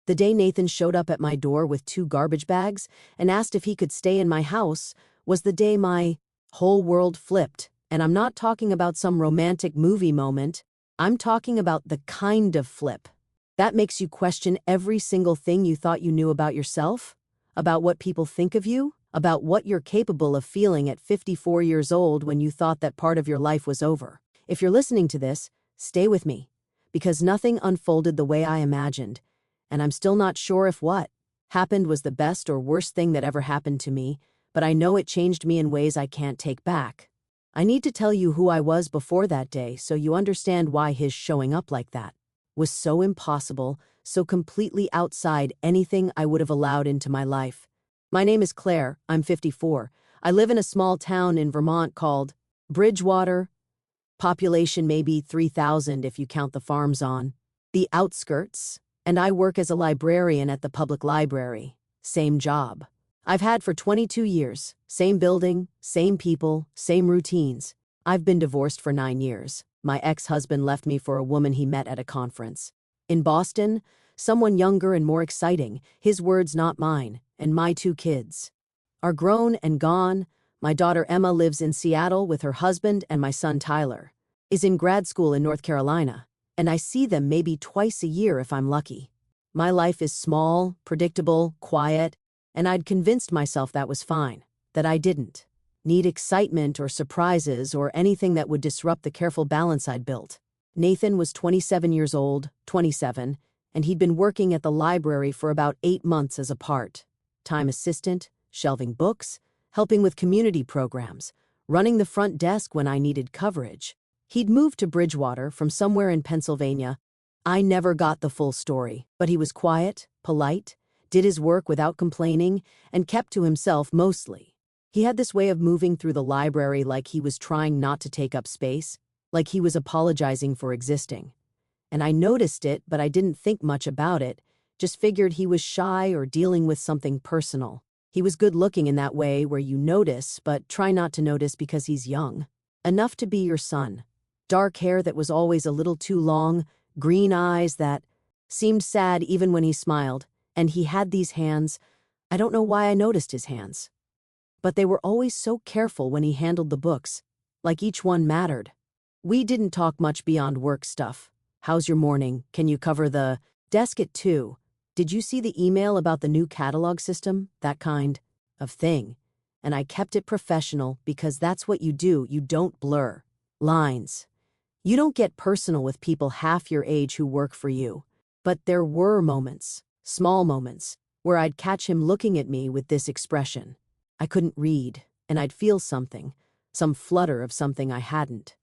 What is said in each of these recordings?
The day Nathan showed up at my door with 2 garbage bags and asked if he could stay in my house was the day my whole world flipped. And I'm not talking about some romantic movie moment. I'm talking about the kind of flip that makes you question every single thing you thought you knew about yourself, about what people think of you, about what you're capable of feeling at 54 years old when you thought that part of your life was over. If you're listening to this, stay with me, because nothing unfolded the way I imagined, and I'm still not sure if what happened was the best or worst thing that ever happened to me, but I know it changed me in ways I can't take back. I need to tell you who I was before that day so you understand why his showing up like that was so impossible, so completely outside anything I would have allowed into my life. My name is Claire, I'm 54. I live in a small town in Vermont called Bridgewater. Population maybe 3,000 if you count the farms on the outskirts, and I work as a librarian at the public library. Same job I've had for 22 years, same building, same people, same routines. I've been divorced for 9 years. My ex-husband left me for a woman he met at a conference. In Boston, someone younger and more exciting, his words not mine, and my 2 kids are grown and gone. My daughter Emma lives in Seattle with her husband, and my son Tyler is in grad school in North Carolina, and I see them maybe twice a year if I'm lucky. My life is small, predictable, quiet, and I'd convinced myself that was fine, that I didn't need excitement or surprises or anything that would disrupt the careful balance I'd built. Nathan was 27 years old, 27, and he'd been working at the library for about 8 months as a part-time assistant, shelving books, helping with community programs, running the front desk when I needed coverage. He'd moved to Bridgewater from somewhere in Pennsylvania. I never got the full story, but he was quiet, polite, did his work without complaining, and kept to himself mostly. He had this way of moving through the library like he was trying not to take up space, like he was apologizing for existing. And I noticed it, but I didn't think much about it, just figured he was shy or dealing with something personal. He was good-looking in that way where you notice, but try not to notice because he's young. Enough to be your son. Dark hair that was always a little too long, green eyes that seemed sad even when he smiled, and he had these hands. I don't know why I noticed his hands, but they were always so careful when he handled the books, like each one mattered. We didn't talk much beyond work stuff. How's your morning? Can you cover the desk at 2? Did you see the email about the new catalog system? That kind of thing. And I kept it professional because that's what you do. You don't blur lines. You don't get personal with people half your age who work for you. But there were moments, small moments, where I'd catch him looking at me with this expression. I couldn't read, and I'd feel something, some flutter of something I hadn't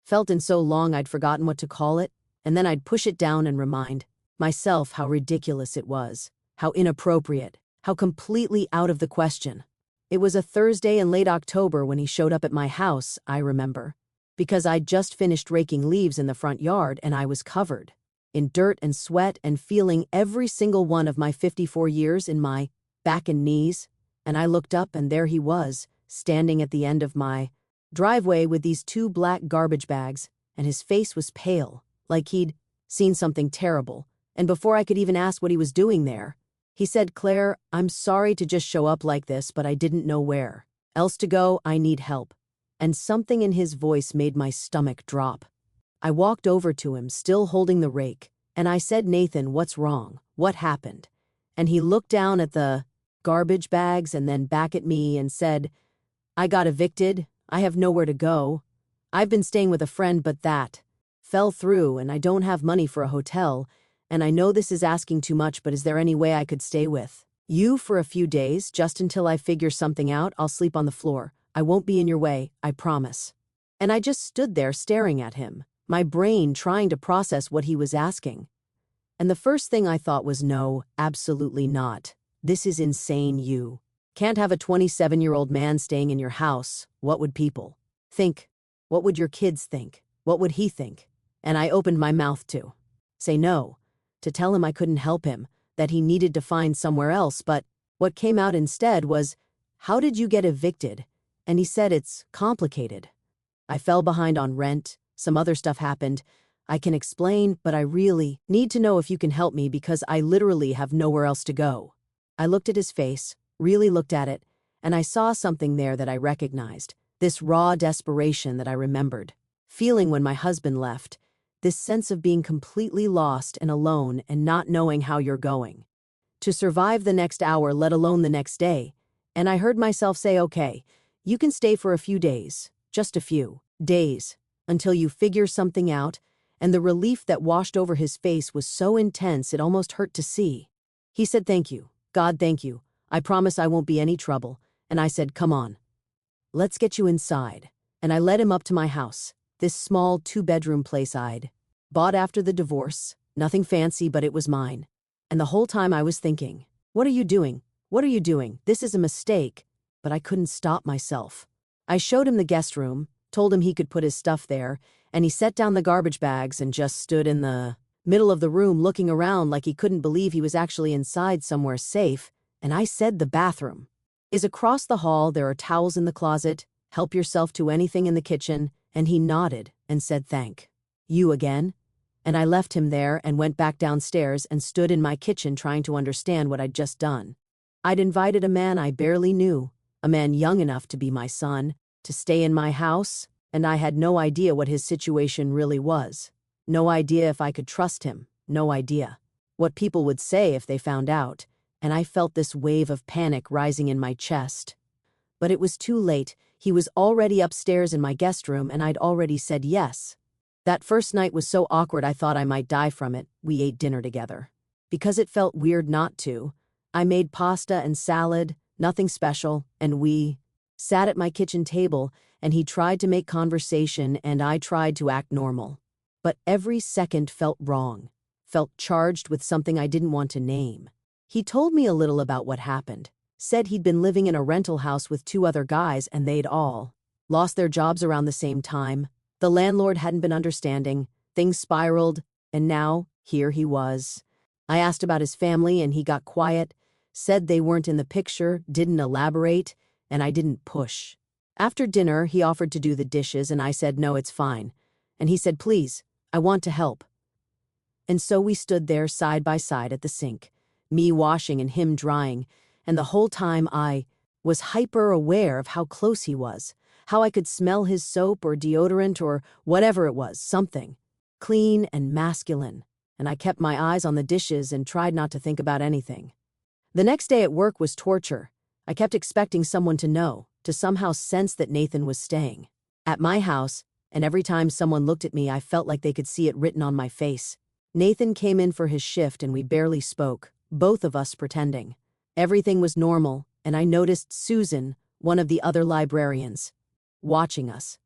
felt in so long I'd forgotten what to call it, and then I'd push it down and remind myself how ridiculous it was, how inappropriate, how completely out of the question. It was a Thursday in late October when he showed up at my house, I remember, because I'd just finished raking leaves in the front yard and I was covered in dirt and sweat and feeling every single one of my 54 years in my back and knees, and I looked up and there he was, standing at the end of my driveway with these 2 black garbage bags, and his face was pale, like he'd seen something terrible, and before I could even ask what he was doing there, he said, "Claire, I'm sorry to just show up like this, but I didn't know where else to go. I need help." And something in his voice made my stomach drop. I walked over to him, still holding the rake, and I said, "Nathan, what's wrong? What happened?" And he looked down at the garbage bags and then back at me and said, "I got evicted. I have nowhere to go. I've been staying with a friend, but that fell through, and I don't have money for a hotel, and I know this is asking too much, but is there any way I could stay with you for a few days, just until I figure something out? I'll sleep on the floor. I won't be in your way, I promise." And I just stood there staring at him, my brain trying to process what he was asking. And the first thing I thought was, no, absolutely not. This is insane. You can't have a 27-year-old man staying in your house. What would people think? What would your kids think? What would he think? And I opened my mouth to say no, to tell him I couldn't help him, that he needed to find somewhere else, but what came out instead was, "How did you get evicted?" And he said, "It's complicated. I fell behind on rent, some other stuff happened. I can explain, but I really need to know if you can help me because I literally have nowhere else to go." I looked at his face, really looked at it, and I saw something there that I recognized, this raw desperation that I remembered. Feeling when my husband left, this sense of being completely lost and alone and not knowing how you're going to survive the next hour, let alone the next day. And I heard myself say, okay, you can stay for a few days, just a few days, until you figure something out, and the relief that washed over his face was so intense it almost hurt to see. He said, "Thank you. God, thank you. I promise I won't be any trouble." And I said, "Come on. Let's get you inside." And I led him up to my house, this small 2-bedroom place I'd bought after the divorce, nothing fancy, but it was mine. And the whole time I was thinking, what are you doing? What are you doing? This is a mistake. But I couldn't stop myself. I showed him the guest room, told him he could put his stuff there, and he set down the garbage bags and just stood in the middle of the room looking around like he couldn't believe he was actually inside somewhere safe. And I said, "The bathroom is across the hall. There are towels in the closet. Help yourself to anything in the kitchen." And he nodded and said, "Thank you again." And I left him there and went back downstairs and stood in my kitchen trying to understand what I'd just done. I'd invited a man I barely knew, a man young enough to be my son, to stay in my house, and I had no idea what his situation really was. No idea if I could trust him, no idea what people would say if they found out, and I felt this wave of panic rising in my chest. But it was too late. He was already upstairs in my guest room, and I'd already said yes. That first night was so awkward I thought I might die from it. We ate dinner together. Because it felt weird not to, I made pasta and salad, nothing special, and we sat at my kitchen table, and he tried to make conversation and I tried to act normal. But every second felt wrong, felt charged with something I didn't want to name. He told me a little about what happened, said he'd been living in a rental house with 2 other guys and they'd all lost their jobs around the same time. The landlord hadn't been understanding, things spiraled, and now, here he was. I asked about his family and he got quiet, said they weren't in the picture, didn't elaborate, and I didn't push. After dinner, he offered to do the dishes and I said, "No, it's fine." And he said, "Please, I want to help." And so we stood there side by side at the sink, me washing and him drying, and the whole time I was hyper aware of how close he was. How I could smell his soap or deodorant or whatever it was, something clean and masculine, and I kept my eyes on the dishes and tried not to think about anything. The next day at work was torture. I kept expecting someone to know, to somehow sense that Nathan was staying at my house, and every time someone looked at me I felt like they could see it written on my face. Nathan came in for his shift and we barely spoke, both of us pretending. Everything was normal, and I noticed Susan, one of the other librarians, watching us,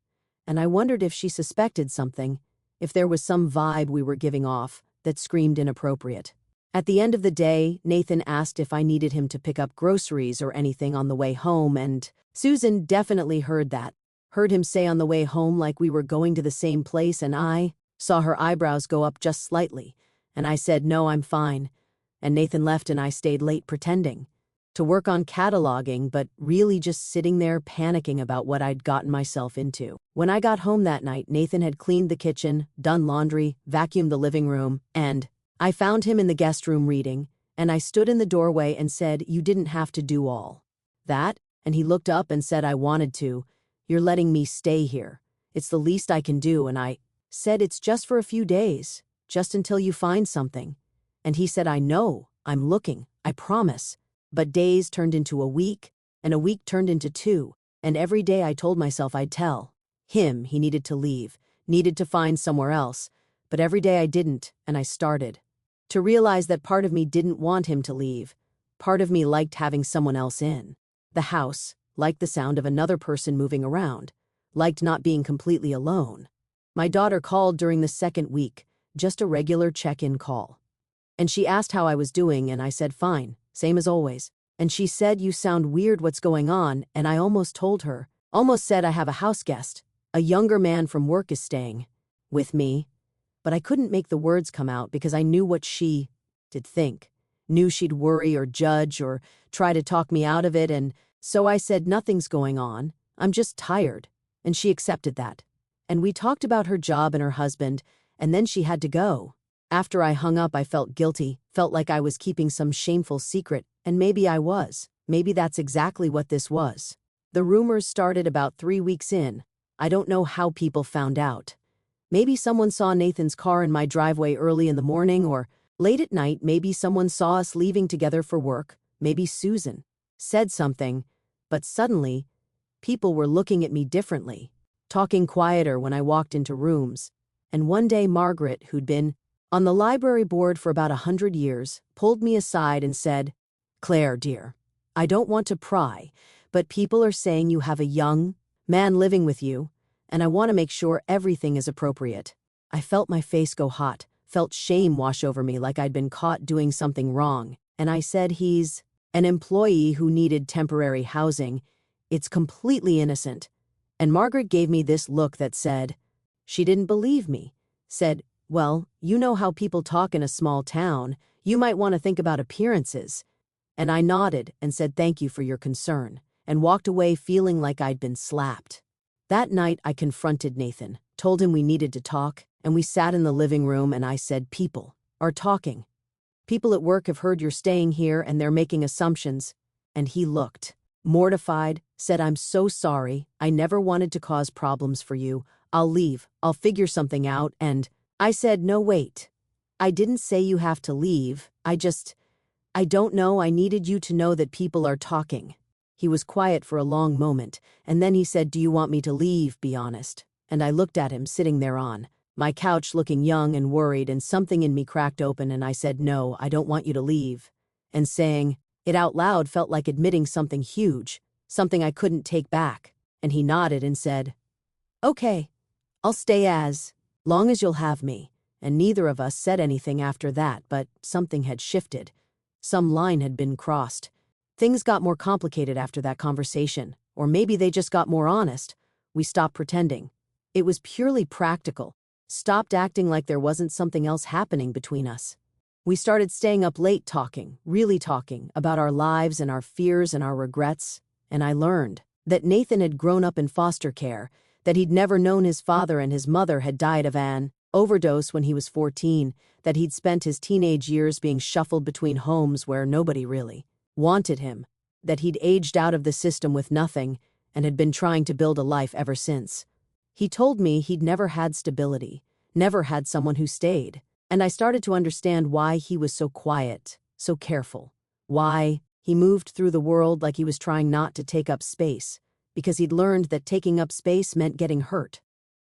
and I wondered if she suspected something, if there was some vibe we were giving off that screamed inappropriate. At the end of the day, Nathan asked if I needed him to pick up groceries or anything on the way home, and Susan definitely heard that, heard him say on the way home like we were going to the same place, and I saw her eyebrows go up just slightly, and I said, "No, I'm fine," and Nathan left and I stayed late pretending to work on cataloging, but really just sitting there panicking about what I'd gotten myself into. When I got home that night, Nathan had cleaned the kitchen, done laundry, vacuumed the living room, and I found him in the guest room reading, and I stood in the doorway and said, "You didn't have to do all that," and he looked up and said, "I wanted to. You're letting me stay here. It's the least I can do," and I said, "It's just for a few days, just until you find something." And he said, "I know, I'm looking, I promise." But days turned into a week, and a week turned into 2, and every day I told myself I'd tell him he needed to leave, needed to find somewhere else, but every day I didn't, and I started to realize that part of me didn't want him to leave. Part of me liked having someone else in the house, liked the sound of another person moving around, liked not being completely alone. My daughter called during the 2nd week, just a regular check-in call. And she asked how I was doing, and I said, "Fine. Same as always." And she said, "You sound weird, what's going on?" And I almost told her, almost said, "I have a house guest. A younger man from work is staying with me." But I couldn't make the words come out because I knew what she did think. Knew she'd worry or judge or try to talk me out of it, and so I said, "Nothing's going on. I'm just tired." And she accepted that. And we talked about her job and her husband, and then she had to go. After I hung up, I felt guilty, felt like I was keeping some shameful secret, and maybe I was. Maybe that's exactly what this was. The rumors started about 3 weeks in. I don't know how people found out. Maybe someone saw Nathan's car in my driveway early in the morning, or late at night. Maybe someone saw us leaving together for work. Maybe Susan said something, but suddenly, people were looking at me differently, talking quieter when I walked into rooms. And one day Margaret, who'd been on the library board for about 100 years, pulled me aside and said, "Claire, dear, I don't want to pry, but people are saying you have a young man living with you, and I want to make sure everything is appropriate." I felt my face go hot, felt shame wash over me like I'd been caught doing something wrong, and I said, "He's an employee who needed temporary housing. It's completely innocent." And Margaret gave me this look that said, she didn't believe me, said, "Well, you know how people talk in a small town. You might want to think about appearances." And I nodded and said thank you for your concern, and walked away feeling like I'd been slapped. That night I confronted Nathan, told him we needed to talk, and we sat in the living room and I said, "People are talking. People at work have heard you're staying here and they're making assumptions." And he looked mortified, said, "I'm so sorry. I never wanted to cause problems for you. I'll leave. I'll figure something out." And I said, "No, wait. I didn't say you have to leave. I don't know. I needed you to know that people are talking." He was quiet for a long moment, and then he said, "Do you want me to leave? Be honest." And I looked at him sitting there on my couch looking young and worried, and something in me cracked open, and I said, "No, I don't want you to leave." And saying it out loud felt like admitting something huge, something I couldn't take back. And he nodded and said, "Okay, I'll stay as long as you'll have me." And neither of us said anything after that, but something had shifted. Some line had been crossed. Things got more complicated after that conversation, or maybe they just got more honest. We stopped pretending. It was purely practical. Stopped acting like there wasn't something else happening between us. We started staying up late talking, really talking, about our lives and our fears and our regrets. And I learned that Nathan had grown up in foster care, that he'd never known his father and his mother had died of an overdose when he was 14, that he'd spent his teenage years being shuffled between homes where nobody really wanted him, that he'd aged out of the system with nothing and had been trying to build a life ever since. He told me he'd never had stability, never had someone who stayed, and I started to understand why he was so quiet, so careful, why he moved through the world like he was trying not to take up space, because he'd learned that taking up space meant getting hurt.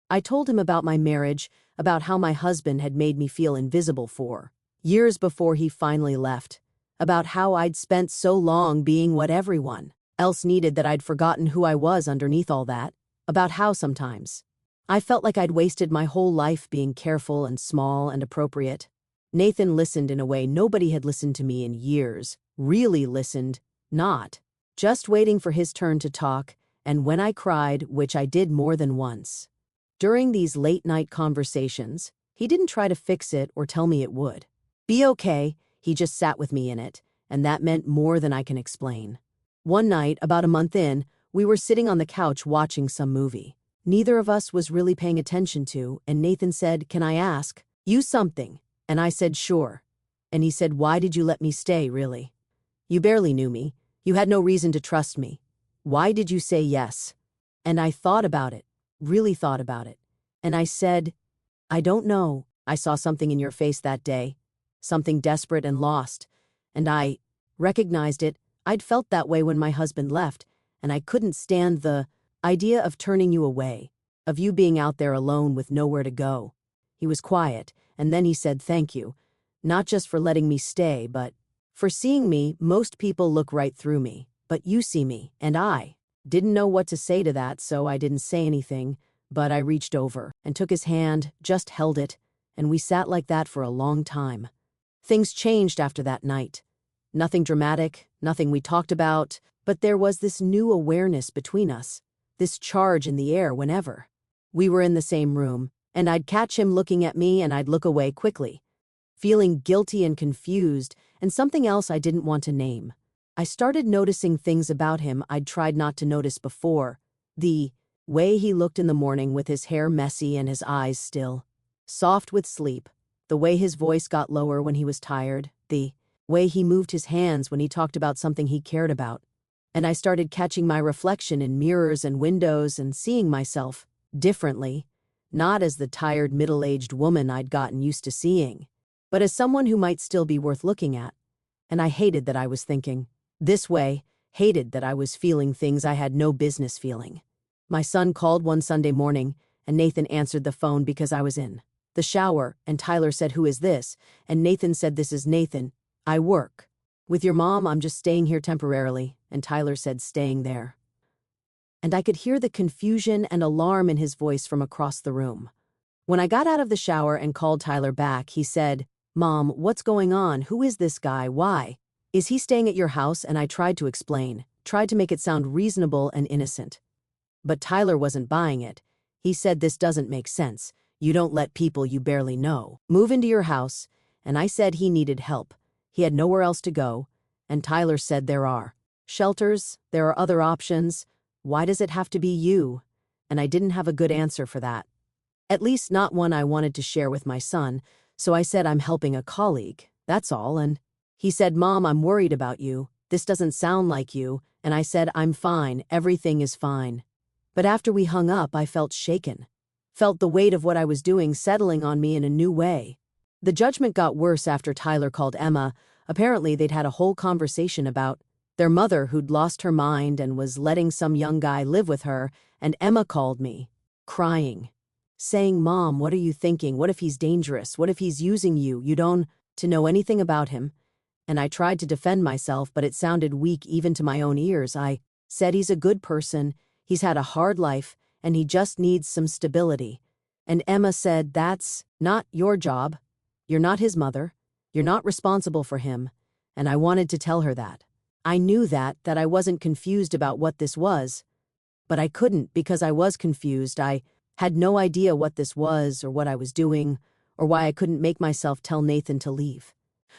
I told him about my marriage, about how my husband had made me feel invisible for years before he finally left, about how I'd spent so long being what everyone else needed that I'd forgotten who I was underneath all that, about how sometimes I felt like I'd wasted my whole life being careful and small and appropriate. Nathan listened in a way nobody had listened to me in years, really listened, not just waiting for his turn to talk, and when I cried, which I did more than once. During these late-night conversations, he didn't try to fix it or tell me it would be okay. He just sat with me in it, and that meant more than I can explain. One night, about a month in, we were sitting on the couch watching some movie neither of us was really paying attention to, and Nathan said, "Can I ask you something?" And I said, "Sure." And he said, "Why did you let me stay, really? You barely knew me. You had no reason to trust me. Why did you say yes?" And I thought about it, really thought about it. And I said, "I don't know. I saw something in your face that day, something desperate and lost. And I recognized it. I'd felt that way when my husband left, and I couldn't stand the idea of turning you away, of you being out there alone with nowhere to go." He was quiet, and then he said, "Thank you, not just for letting me stay, but for seeing me. Most people look right through me, but you see me." And I didn't know what to say to that, so I didn't say anything, but I reached over and took his hand, just held it, and we sat like that for a long time. Things changed after that night. Nothing dramatic, nothing we talked about, but there was this new awareness between us, this charge in the air whenever we were in the same room, and I'd catch him looking at me and I'd look away quickly, feeling guilty and confused, and something else I didn't want to name. I started noticing things about him I'd tried not to notice before. The way he looked in the morning with his hair messy and his eyes still soft with sleep, the way his voice got lower when he was tired, the way he moved his hands when he talked about something he cared about. And I started catching my reflection in mirrors and windows and seeing myself differently, not as the tired middle-aged woman I'd gotten used to seeing, but as someone who might still be worth looking at. And I hated that I was thinking this way, hated that I was feeling things I had no business feeling. My son called one Sunday morning, and Nathan answered the phone because I was in the shower, and Tyler said, "Who is this?" And Nathan said, "This is Nathan. I work with your mom. I'm just staying here temporarily." And Tyler said, "Staying there." And I could hear the confusion and alarm in his voice from across the room. When I got out of the shower and called Tyler back, he said, "Mom, what's going on? Who is this guy? Why is he staying at your house?" And I tried to explain, tried to make it sound reasonable and innocent. But Tyler wasn't buying it. He said, "This doesn't make sense. You don't let people you barely know move into your house." And I said he needed help. He had nowhere else to go. And Tyler said, "There are shelters, there are other options. Why does it have to be you?" And I didn't have a good answer for that. At least not one I wanted to share with my son, so I said, "I'm helping a colleague, that's all." And he said, "Mom, I'm worried about you. This doesn't sound like you." And I said, "I'm fine, everything is fine." But after we hung up, I felt shaken, felt the weight of what I was doing settling on me in a new way. The judgment got worse after Tyler called Emma. Apparently, they'd had a whole conversation about their mother who'd lost her mind and was letting some young guy live with her, and Emma called me, crying, saying, "Mom, what are you thinking? What if he's dangerous? What if he's using you? You don't to know anything about him?" And I tried to defend myself, but it sounded weak even to my own ears. I said, "He's a good person, he's had a hard life, and he just needs some stability." And Emma said, "That's not your job. You're not his mother. You're not responsible for him." And I wanted to tell her that. I knew that I wasn't confused about what this was, but I couldn't because I was confused. I had no idea what this was or what I was doing or why I couldn't make myself tell Nathan to leave.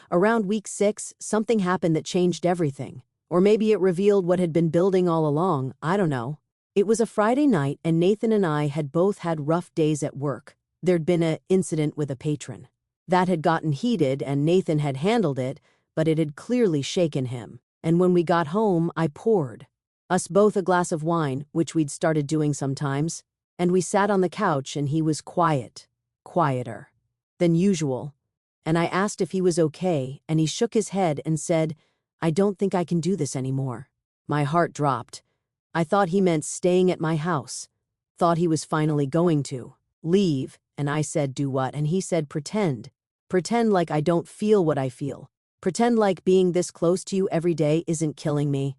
Around week 6, something happened that changed everything. Or maybe it revealed what had been building all along, I don't know. It was a Friday night and Nathan and I had both had rough days at work. There'd been an incident with a patron. That had gotten heated and Nathan had handled it, but it had clearly shaken him. And when we got home, I poured us both a glass of wine, which we'd started doing sometimes, and we sat on the couch and he was quiet, quieter than usual. And I asked if he was okay, and he shook his head and said, "I don't think I can do this anymore." My heart dropped. I thought he meant staying at my house. Thought he was finally going to leave, and I said, "Do what?" And he said, "Pretend. Pretend like I don't feel what I feel. Pretend like being this close to you every day isn't killing me.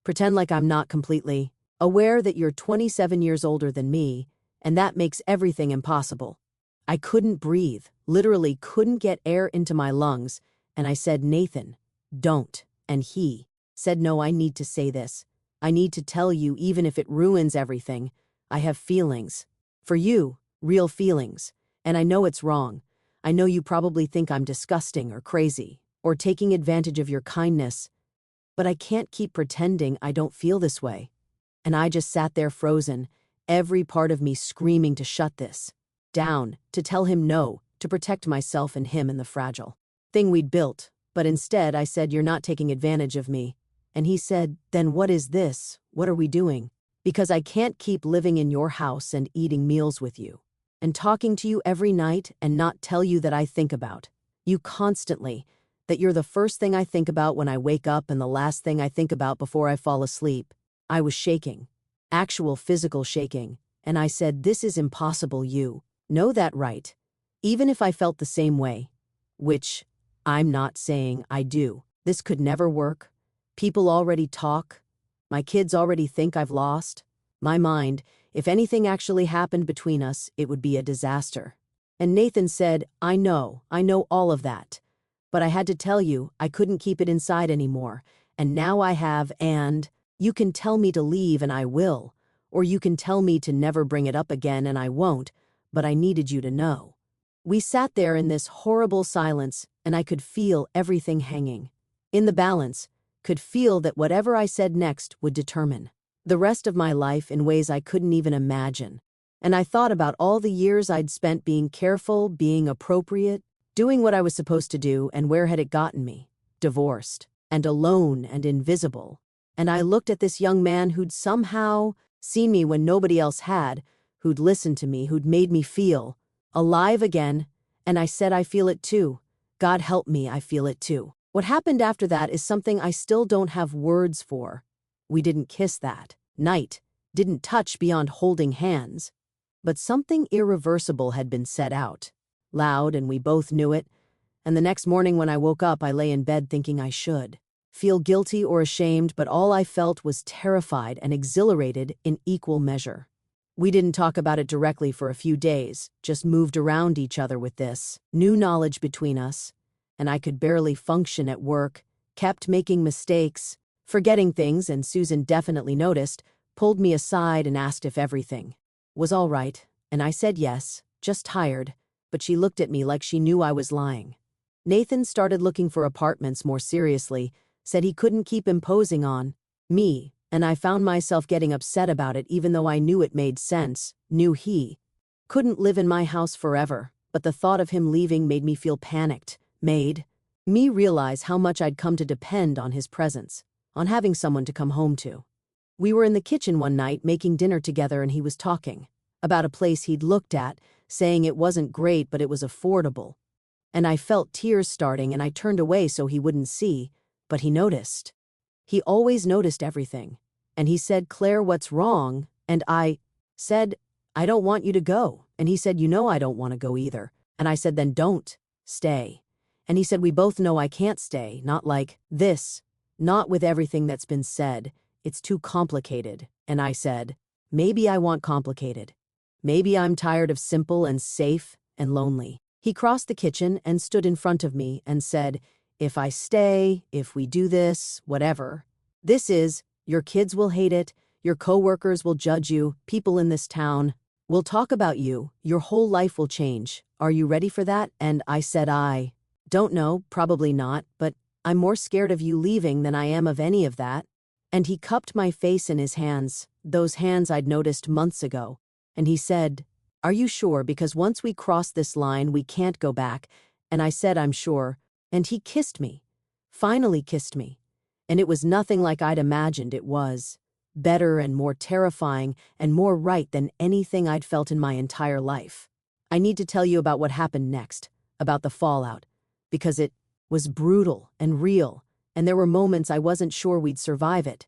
Pretend like I'm not completely aware that you're 27 years older than me, and that makes everything impossible." I couldn't breathe, literally couldn't get air into my lungs, and I said, "Nathan, don't." And he said, "No, I need to say this. I need to tell you even if it ruins everything. I have feelings. For you, real feelings. And I know it's wrong. I know you probably think I'm disgusting or crazy, or taking advantage of your kindness. But I can't keep pretending I don't feel this way." And I just sat there frozen, every part of me screaming to shut this down, to tell him no, to protect myself and him and the fragile thing we'd built. But instead I said, "You're not taking advantage of me." And he said, "Then what is this? What are we doing? Because I can't keep living in your house and eating meals with you and talking to you every night and not tell you that I think about you constantly, that you're the first thing I think about when I wake up and the last thing I think about before I fall asleep." I was shaking, actual physical shaking, and I said, "This is impossible. You know that, right?" Even if I felt the same way, which I'm not saying I do. This could never work. People already talk. My kids already think I've lost my mind. If anything actually happened between us, it would be a disaster. And Nathan said, I know all of that. But I had to tell you, I couldn't keep it inside anymore. And now I have, and you can tell me to leave and I will. Or you can tell me to never bring it up again and I won't. But I needed you to know. We sat there in this horrible silence, and I could feel everything hanging in the balance, could feel that whatever I said next would determine the rest of my life in ways I couldn't even imagine. And I thought about all the years I'd spent being careful, being appropriate, doing what I was supposed to do, and where had it gotten me? Divorced, and alone and invisible. And I looked at this young man who'd somehow seen me when nobody else had, who'd listened to me, who'd made me feel alive again, and I said, I feel it too. God help me, I feel it too. What happened after that is something I still don't have words for. We didn't kiss that night, didn't touch beyond holding hands. But something irreversible had been set out. Loud, and we both knew it. And the next morning when I woke up, I lay in bed thinking I should feel guilty or ashamed, but all I felt was terrified and exhilarated in equal measure. We didn't talk about it directly for a few days, just moved around each other with this new knowledge between us, and I could barely function at work, kept making mistakes, forgetting things, and Susan definitely noticed, pulled me aside and asked if everything was all right, and I said yes, just tired, but she looked at me like she knew I was lying. Nathan started looking for apartments more seriously, said he couldn't keep imposing on me, and I found myself getting upset about it even though I knew it made sense, knew he couldn't live in my house forever, but the thought of him leaving made me feel panicked, made me realize how much I'd come to depend on his presence, on having someone to come home to. We were in the kitchen one night making dinner together and he was talking about a place he'd looked at, saying it wasn't great but it was affordable. And I felt tears starting and I turned away so he wouldn't see, but he noticed. He always noticed everything. And he said, Claire, what's wrong? And I said, I don't want you to go. And he said, you know I don't want to go either. And I said, then don't stay. And he said, we both know I can't stay, not like this, not with everything that's been said. It's too complicated. And I said, maybe I want complicated. Maybe I'm tired of simple and safe and lonely. He crossed the kitchen and stood in front of me and said, if I stay, if we do this, whatever. This is, your kids will hate it, your coworkers will judge you, people in this town will talk about you, your whole life will change. Are you ready for that? And I said, I don't know, probably not, but I'm more scared of you leaving than I am of any of that. And he cupped my face in his hands, those hands I'd noticed months ago, and he said, are you sure? Because once we cross this line, we can't go back. And I said, I'm sure. And he kissed me, finally kissed me. And it was nothing like I'd imagined it was. Better and more terrifying and more right than anything I'd felt in my entire life. I need to tell you about what happened next, about the fallout, because it was brutal and real, and there were moments I wasn't sure we'd survive it.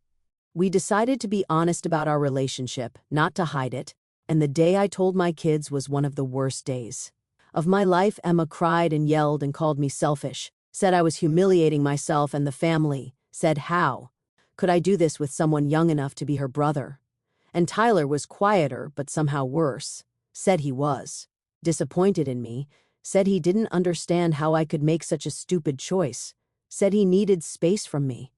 We decided to be honest about our relationship, not to hide it, and the day I told my kids was one of the worst days of my life. Emma cried and yelled and called me selfish, said I was humiliating myself and the family, said how could I do this with someone young enough to be her brother? And Tyler was quieter but somehow worse, said he was disappointed in me, said he didn't understand how I could make such a stupid choice, said he needed space from me.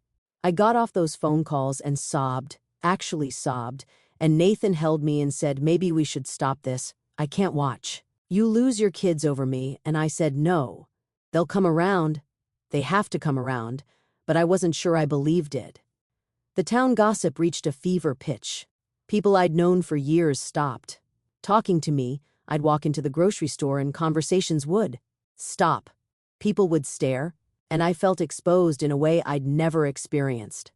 I got off those phone calls and sobbed, actually sobbed, and Nathan held me and said, maybe we should stop this. I can't watch you lose your kids over me. And I said, no. They'll come around. They have to come around. But I wasn't sure I believed it. The town gossip reached a fever pitch. People I'd known for years stopped talking to me. I'd walk into the grocery store and conversations would stop. People would stare, and I felt exposed in a way I'd never experienced.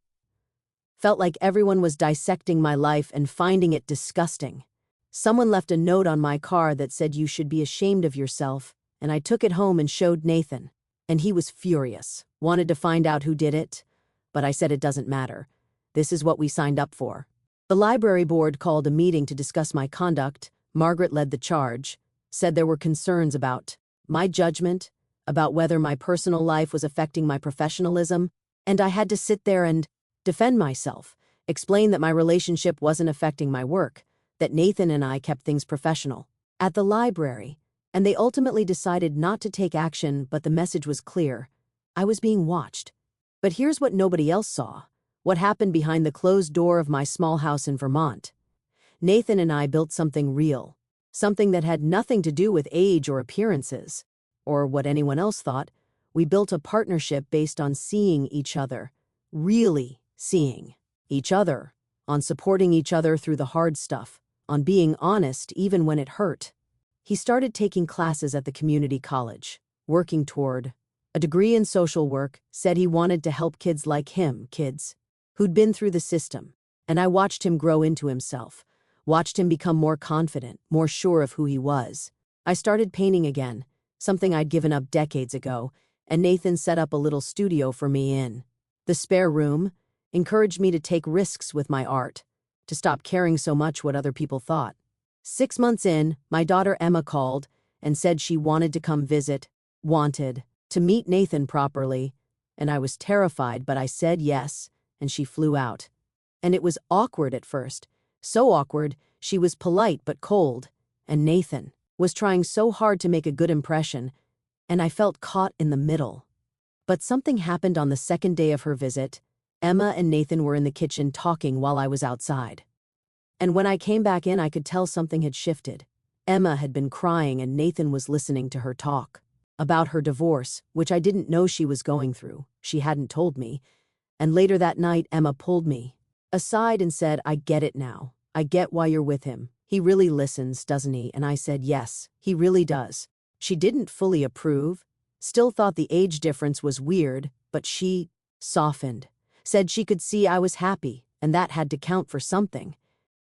Felt like everyone was dissecting my life and finding it disgusting. Someone left a note on my car that said you should be ashamed of yourself, and I took it home and showed Nathan. And he was furious, wanted to find out who did it, but I said it doesn't matter. This is what we signed up for. The library board called a meeting to discuss my conduct. Margaret led the charge, said there were concerns about my judgment, about whether my personal life was affecting my professionalism, and I had to sit there and defend myself, explain that my relationship wasn't affecting my work, that Nathan and I kept things professional at the library, and they ultimately decided not to take action, but the message was clear. I was being watched. But here's what nobody else saw, what happened behind the closed door of my small house in Vermont. Nathan and I built something real, something that had nothing to do with age or appearances, or what anyone else thought. We built a partnership based on seeing each other, really seeing each other, on supporting each other through the hard stuff, on being honest even when it hurt. He started taking classes at the community college, working toward a degree in social work, said he wanted to help kids like him, kids who'd been through the system. And I watched him grow into himself, watched him become more confident, more sure of who he was. I started painting again, something I'd given up decades ago, and Nathan set up a little studio for me in the spare room, encouraged me to take risks with my art, to stop caring so much what other people thought. 6 months in, my daughter Emma called and said she wanted to come visit, wanted to meet Nathan properly, and I was terrified, but I said yes, and she flew out. And it was awkward at first, so awkward, she was polite but cold, and Nathan was trying so hard to make a good impression, and I felt caught in the middle. But something happened on the second day of her visit. Emma and Nathan were in the kitchen talking while I was outside. And when I came back in, I could tell something had shifted. Emma had been crying and Nathan was listening to her talk about her divorce, which I didn't know she was going through. She hadn't told me. And later that night, Emma pulled me aside and said, "I get it now. I get why you're with him. He really listens, doesn't he?" And I said, "Yes, he really does." She didn't fully approve, still thought the age difference was weird, but she softened, said she could see I was happy, and that had to count for something.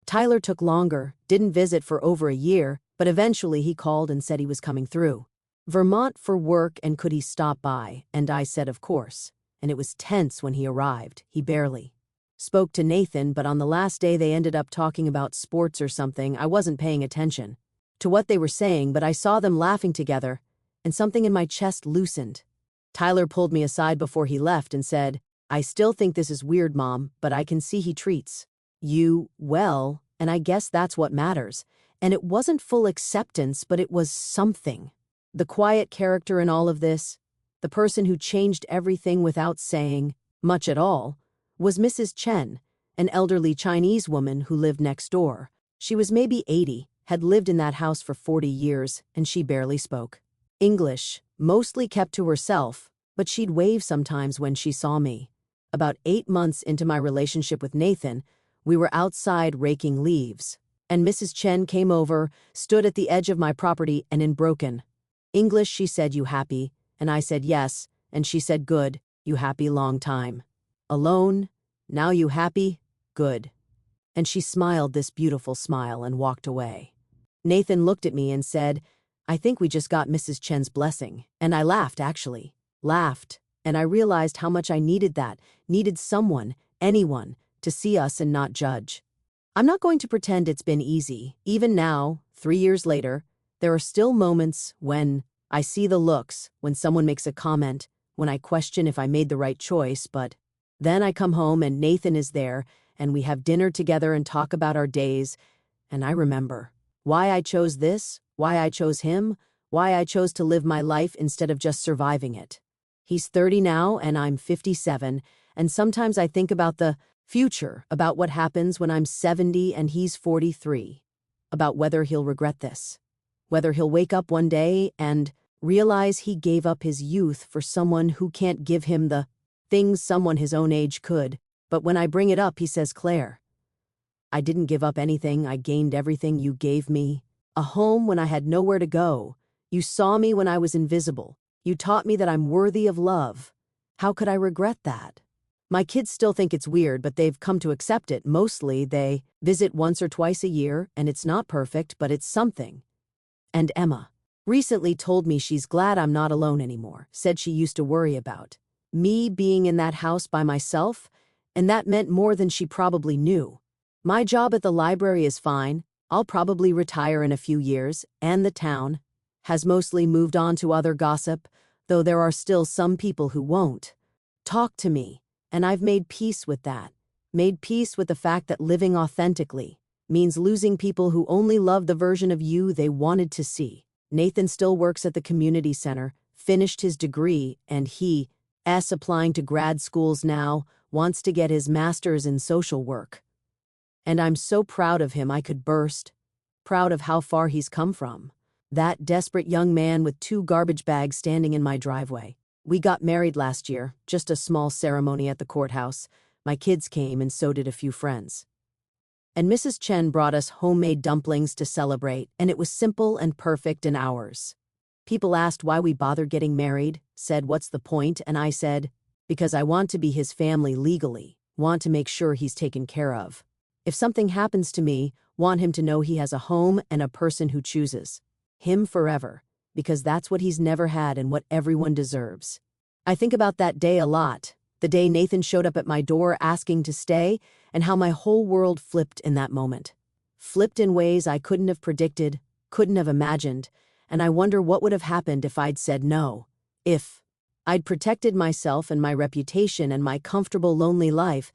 Tyler took longer, didn't visit for over a year, but eventually he called and said he was coming through Vermont for work and could he stop by, and I said of course. And it was tense when he arrived. He barely spoke to Nathan, but on the last day they ended up talking about sports or something. I wasn't paying attention to what they were saying, but I saw them laughing together, and something in my chest loosened. Tyler pulled me aside before he left and said, "I still think this is weird, Mom, but I can see he treats you well, and I guess that's what matters." And it wasn't full acceptance, but it was something. The quiet character in all of this, the person who changed everything without saying much at all, was Mrs. Chen, an elderly Chinese woman who lived next door. She was maybe 80, had lived in that house for 40 years, and she barely spoke English, mostly kept to herself, but she'd wave sometimes when she saw me. About 8 months into my relationship with Nathan, we were outside raking leaves, and Mrs. Chen came over, stood at the edge of my property, and in broken English she said, "You happy?" And I said yes, and she said, "Good, you happy long time. Alone? Now you happy? Good." And she smiled this beautiful smile and walked away. Nathan looked at me and said, "I think we just got Mrs. Chen's blessing." And I laughed, actually. Laughed, and I realized how much I needed that, needed someone, anyone, to see us and not judge. I'm not going to pretend it's been easy. Even now, 3 years later, there are still moments when I see the looks, when someone makes a comment, when I question if I made the right choice, but then I come home and Nathan is there, and we have dinner together and talk about our days, and I remember why I chose this, why I chose him, why I chose to live my life instead of just surviving it. He's 30 now, and I'm 57, and sometimes I think about the future, about what happens when I'm 70 and he's 43, about whether he'll regret this, whether he'll wake up one day and realize he gave up his youth for someone who can't give him the things someone his own age could. But when I bring it up, he says, "Claire, I didn't give up anything. I gained everything you gave me. A home when I had nowhere to go. You saw me when I was invisible. You taught me that I'm worthy of love. How could I regret that?" My kids still think it's weird, but they've come to accept it. Mostly they visit once or twice a year, and it's not perfect, but it's something. And Emma recently told me she's glad I'm not alone anymore, said she used to worry about me being in that house by myself, and that meant more than she probably knew. My job at the library is fine. I'll probably retire in a few years, and the town has mostly moved on to other gossip, though there are still some people who won't talk to me, and I've made peace with that. Made peace with the fact that living authentically means losing people who only love the version of you they wanted to see. Nathan still works at the community center, finished his degree, and he's applying to grad schools now, wants to get his master's in social work. And I'm so proud of him I could burst. Proud of how far he's come from. That desperate young man with 2 garbage bags standing in my driveway. We got married last year, just a small ceremony at the courthouse. My kids came and so did a few friends. And Mrs. Chen brought us homemade dumplings to celebrate, and it was simple and perfect in hours. People asked why we bothered getting married, said what's the point, and I said, because I want to be his family legally, want to make sure he's taken care of. If something happens to me, want him to know he has a home and a person who chooses him forever, because that's what he's never had and what everyone deserves. I think about that day a lot, the day Nathan showed up at my door asking to stay, and how my whole world flipped in that moment. Flipped in ways I couldn't have predicted, couldn't have imagined, and I wonder what would have happened if I'd said no. If I'd protected myself and my reputation and my comfortable, lonely life,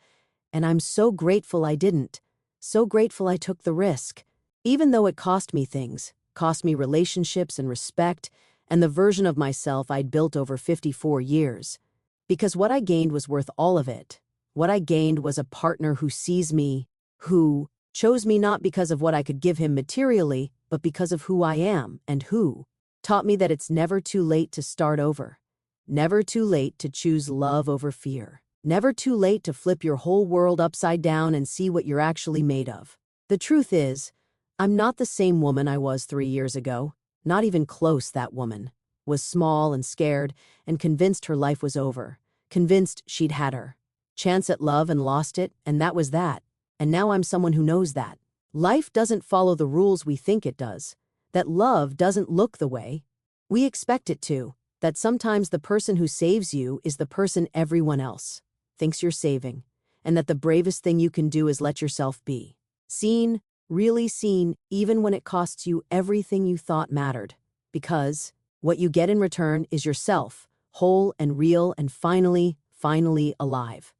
and I'm so grateful I didn't. So grateful I took the risk. Even though it cost me things, cost me relationships and respect, and the version of myself I'd built over 54 years. Because what I gained was worth all of it. What I gained was a partner who sees me, who chose me not because of what I could give him materially, but because of who I am, and who taught me that it's never too late to start over. Never too late to choose love over fear. Never too late to flip your whole world upside down and see what you're actually made of. The truth is, I'm not the same woman I was 3 years ago. Not even close. That woman was small and scared and convinced her life was over. Convinced she'd had her chance at love and lost it, and that was that. And now I'm someone who knows that life doesn't follow the rules we think it does. That love doesn't look the way we expect it to. That sometimes the person who saves you is the person everyone else thinks you're saving, and that the bravest thing you can do is let yourself be seen, really seen, even when it costs you everything you thought mattered. Because what you get in return is yourself, whole and real and finally alive.